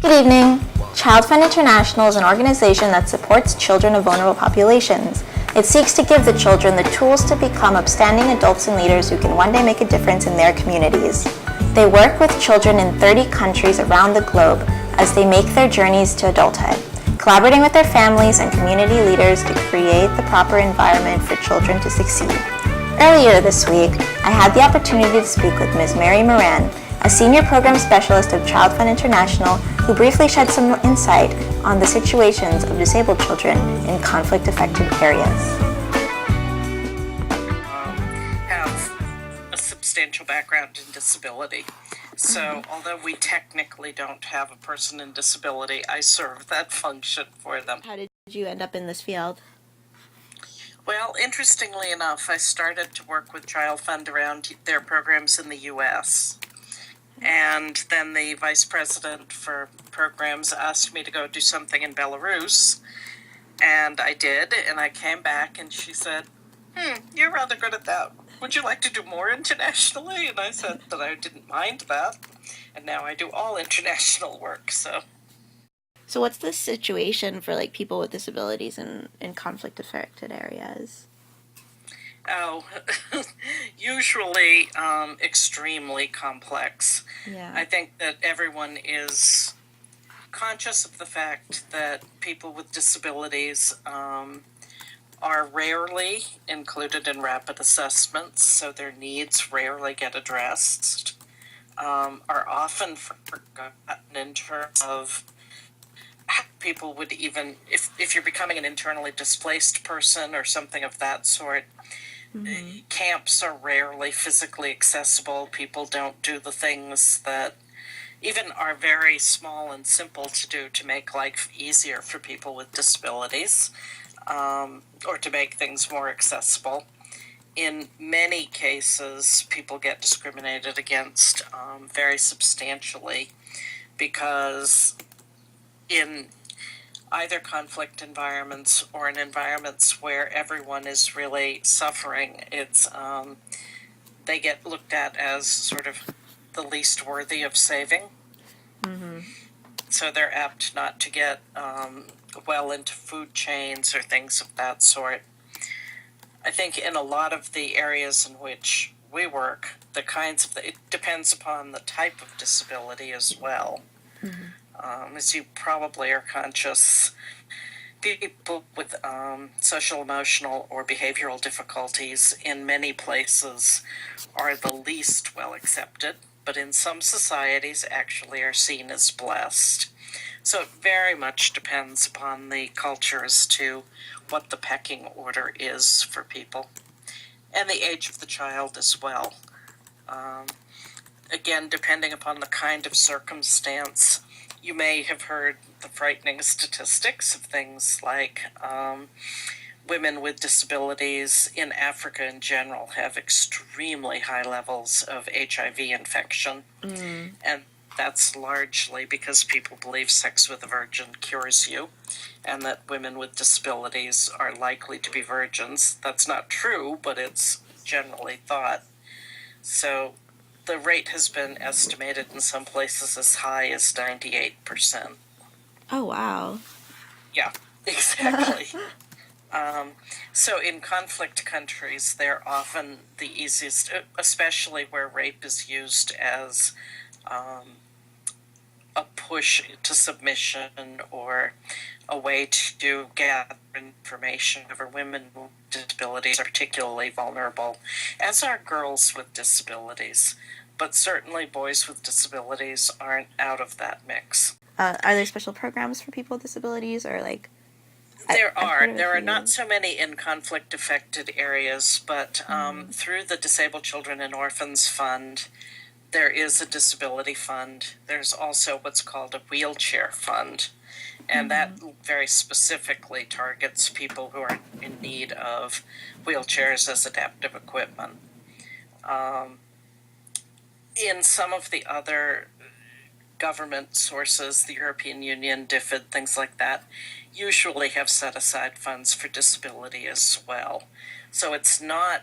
Good evening. Child Fund International is an organization that supports children of vulnerable populations. It seeks to give the children the tools to become upstanding adults and leaders who can one day make a difference in their communities. They work with children in 30 countries around the globe as they make their journeys to adulthood, collaborating with their families and community leaders to create the proper environment for children to succeed. Earlier this week, I had the opportunity to speak with Ms. Mary Moran, a senior program specialist of Child Fund International, who briefly shed some insight on the situations of disabled children in conflict-affected areas. Have a substantial background in disability. So although we technically don't have a person in disability, I serve that function for them. How did you end up in this field? Well, interestingly enough, I started to work with Child Fund around their programs in the U.S., and then the vice president for programs asked me to go do something in Belarus, and I did, and I came back, and she said, you're rather good at that. Would you like to do more internationally? And I said that I didn't mind that, and now I do all international work, so. So what's the situation for people with disabilities in conflict-affected areas? Oh, usually extremely complex. Yeah. I think that everyone is conscious of the fact that people with disabilities are rarely included in rapid assessments, so their needs rarely get addressed, are often forgotten in terms of how people would even, if you're becoming an internally displaced person or something of that sort, camps are rarely physically accessible. People don't do the things that even are very small and simple to do to make life easier for people with disabilities, or to make things more accessible. In many cases, people get discriminated against very substantially because in either conflict environments or in environments where everyone is really suffering, it's they get looked at as sort of the least worthy of saving. So they're apt not to get well into food chains or things of that sort. I think in a lot of the areas in which we work, it depends upon the type of disability as well. As you probably are conscious, people with social, emotional, or behavioral difficulties in many places are the least well accepted, but in some societies actually are seen as blessed. So it very much depends upon the culture as to what the pecking order is for people, and the age of the child as well. Again, depending upon the kind of circumstance, you may have heard the frightening statistics of things like women with disabilities in Africa in general have extremely high levels of HIV infection. And that's largely because people believe sex with a virgin cures you, and that women with disabilities are likely to be virgins. That's not true, but it's generally thought. So the rate has been estimated in some places as high as 98%. Oh, wow. Yeah, exactly. So in conflict countries, they're often the easiest, especially where rape is used as a push to submission or a way to gather information over women with disabilities are particularly vulnerable, as are girls with disabilities. But certainly boys with disabilities aren't out of that mix. Are there special programs for people with disabilities, or There are not so many in conflict-affected areas, but through the Disabled Children and Orphans Fund, there is a disability fund. There's also what's called a wheelchair fund, and that very specifically targets people who are in need of wheelchairs as adaptive equipment. In some of the other government sources, the European Union, DFID, things like that, usually have set aside funds for disability as well. So it's not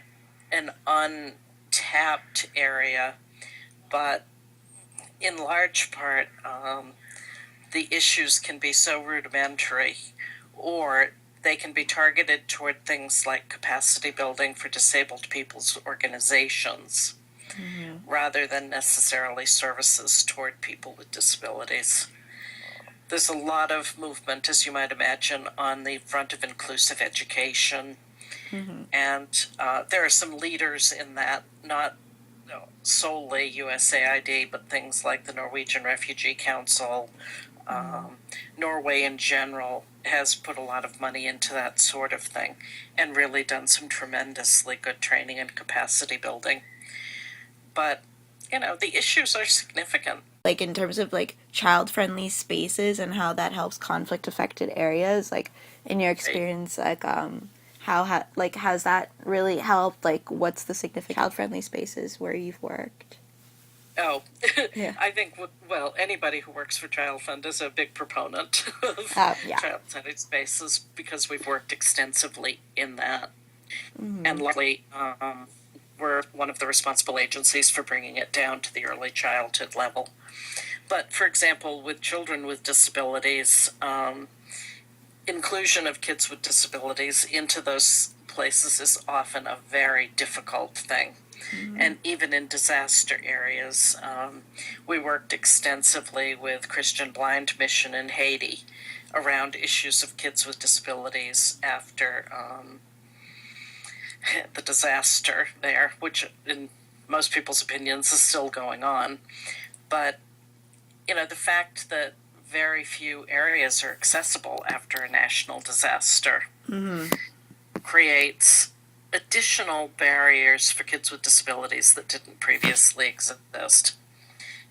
an untapped area, but in large part, the issues can be so rudimentary, or they can be targeted toward things like capacity building for disabled people's organizations, rather than necessarily services toward people with disabilities. There's a lot of movement, as you might imagine, on the front of inclusive education. And there are some leaders in that, not solely USAID, but things like the Norwegian Refugee Council. Norway in general has put a lot of money into that sort of thing and really done some tremendously good training and capacity building. But, the issues are significant. Like in terms of like child-friendly spaces and how that helps conflict-affected areas, like in your experience, like has that really helped? Like, what's the significant child-friendly spaces where you've worked? Oh, Yeah. I think, well, anybody who works for Child Fund is a big proponent of Yeah. child-centered spaces, because we've worked extensively in that. And luckily, we're one of the responsible agencies for bringing it down to the early childhood level. But, for example, with children with disabilities, inclusion of kids with disabilities into those places is often a very difficult thing. And even in disaster areas, we worked extensively with Christian Blind Mission in Haiti around issues of kids with disabilities after the disaster there, which in most people's opinions is still going on. But, the fact that very few areas are accessible after a national disaster creates additional barriers for kids with disabilities that didn't previously exist.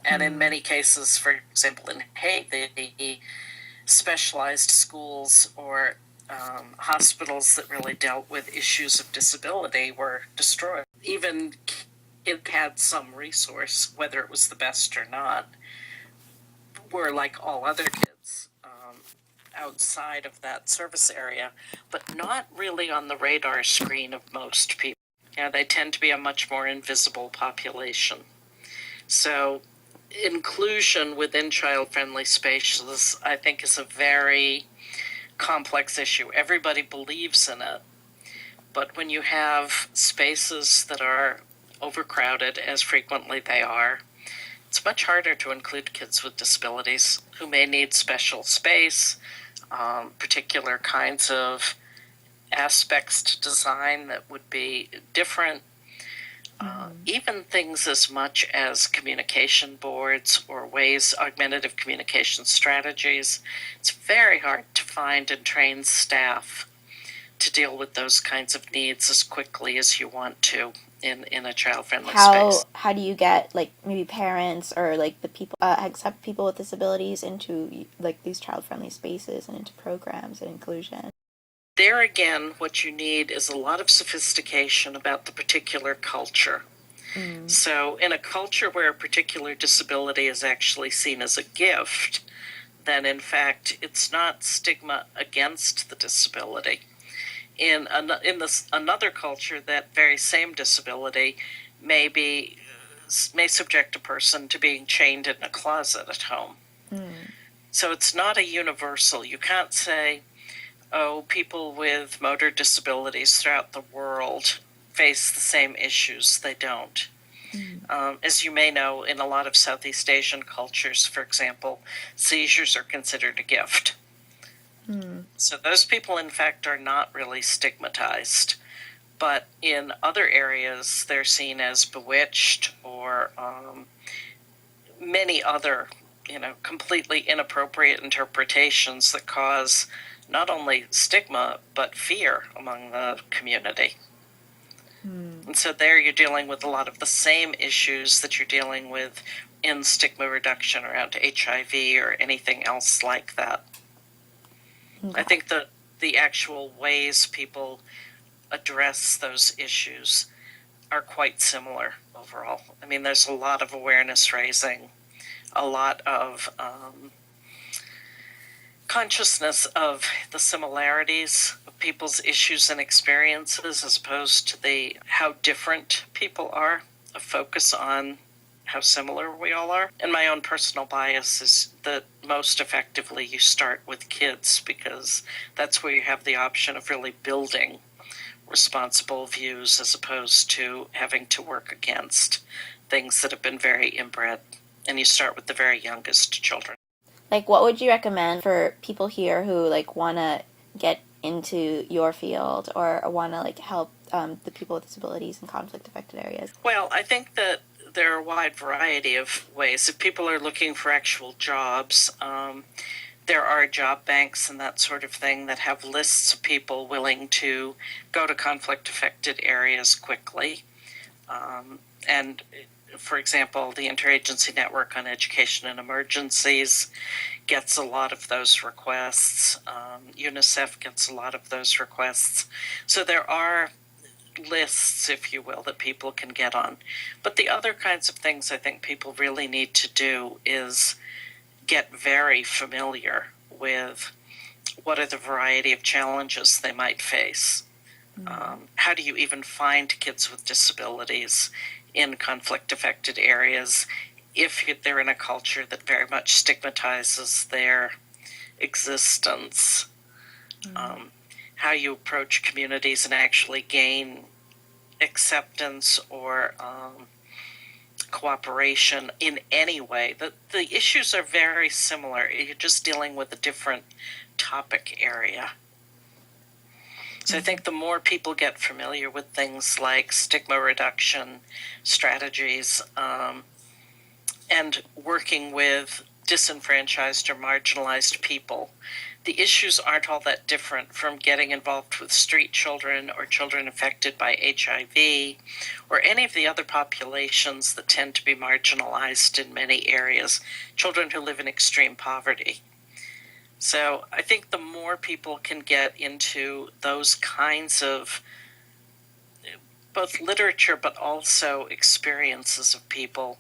And in many cases, for example, in Haiti, specialized schools or hospitals that really dealt with issues of disability were destroyed. Even it had some resource, whether it was the best or not, were like all other kids outside of that service area, but not really on the radar screen of most people. They tend to be a much more invisible population. So inclusion within child-friendly spaces, I think, is a very complex issue. Everybody believes in it, but when you have spaces that are overcrowded, as frequently they are, it's much harder to include kids with disabilities who may need special space, particular kinds of aspects to design that would be different. Even things as much as communication boards or augmentative communication strategies. It's very hard to find and train staff to deal with those kinds of needs as quickly as you want to in a child-friendly space. How do you get like maybe parents or like the people accept people with disabilities into like these child-friendly spaces and into programs and inclusion? There again, what you need is a lot of sophistication about the particular culture. So in a culture where a particular disability is actually seen as a gift, then in fact it's not stigma against the disability. In another culture, that very same disability may subject a person to being chained in a closet at home. So it's not a universal. You can't say, people with motor disabilities throughout the world face the same issues. They don't. As you may know, in a lot of Southeast Asian cultures, for example, seizures are considered a gift. So those people, in fact, are not really stigmatized. But in other areas, they're seen as bewitched or many other, completely inappropriate interpretations that cause not only stigma, but fear among the community. And so there you're dealing with a lot of the same issues that you're dealing with in stigma reduction around HIV or anything else like that. I think that the actual ways people address those issues are quite similar overall. I mean, there's a lot of awareness raising, a lot of consciousness of the similarities of people's issues and experiences as opposed to how different people are, a focus on how similar we all are. And my own personal bias is that most effectively you start with kids, because that's where you have the option of really building responsible views as opposed to having to work against things that have been very inbred. And you start with the very youngest children. Like, what would you recommend for people here who like want to get into your field or want to like help the people with disabilities in conflict affected areas? Well, I think that there are a wide variety of ways. If people are looking for actual jobs, there are job banks and that sort of thing that have lists of people willing to go to conflict affected areas quickly. And for example, the Interagency Network on Education and Emergencies gets a lot of those requests. UNICEF gets a lot of those requests. So there are lists, if you will, that people can get on. But the other kinds of things I think people really need to do is get very familiar with what are the variety of challenges they might face. How do you even find kids with disabilities in conflict-affected areas if they're in a culture that very much stigmatizes their existence? How you approach communities and actually gain acceptance or cooperation in any way. The issues are very similar. You're just dealing with a different topic area. So I think the more people get familiar with things like stigma reduction strategies and working with disenfranchised or marginalized people, the issues aren't all that different from getting involved with street children or children affected by HIV or any of the other populations that tend to be marginalized in many areas, children who live in extreme poverty. So I think the more people can get into those kinds of both literature but also experiences of people,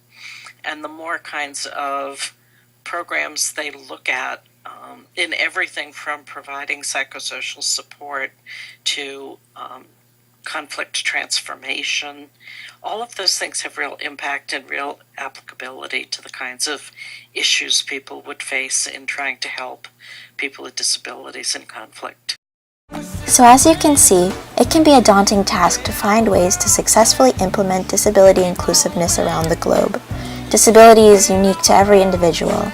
and the more kinds of programs they look at in everything from providing psychosocial support to conflict transformation, all of those things have real impact and real applicability to the kinds of issues people would face in trying to help people with disabilities in conflict. So as you can see, it can be a daunting task to find ways to successfully implement disability inclusiveness around the globe. Disability is unique to every individual.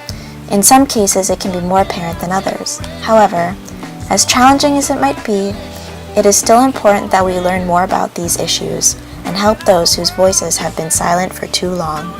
In some cases, it can be more apparent than others. However, as challenging as it might be, it is still important that we learn more about these issues and help those whose voices have been silent for too long.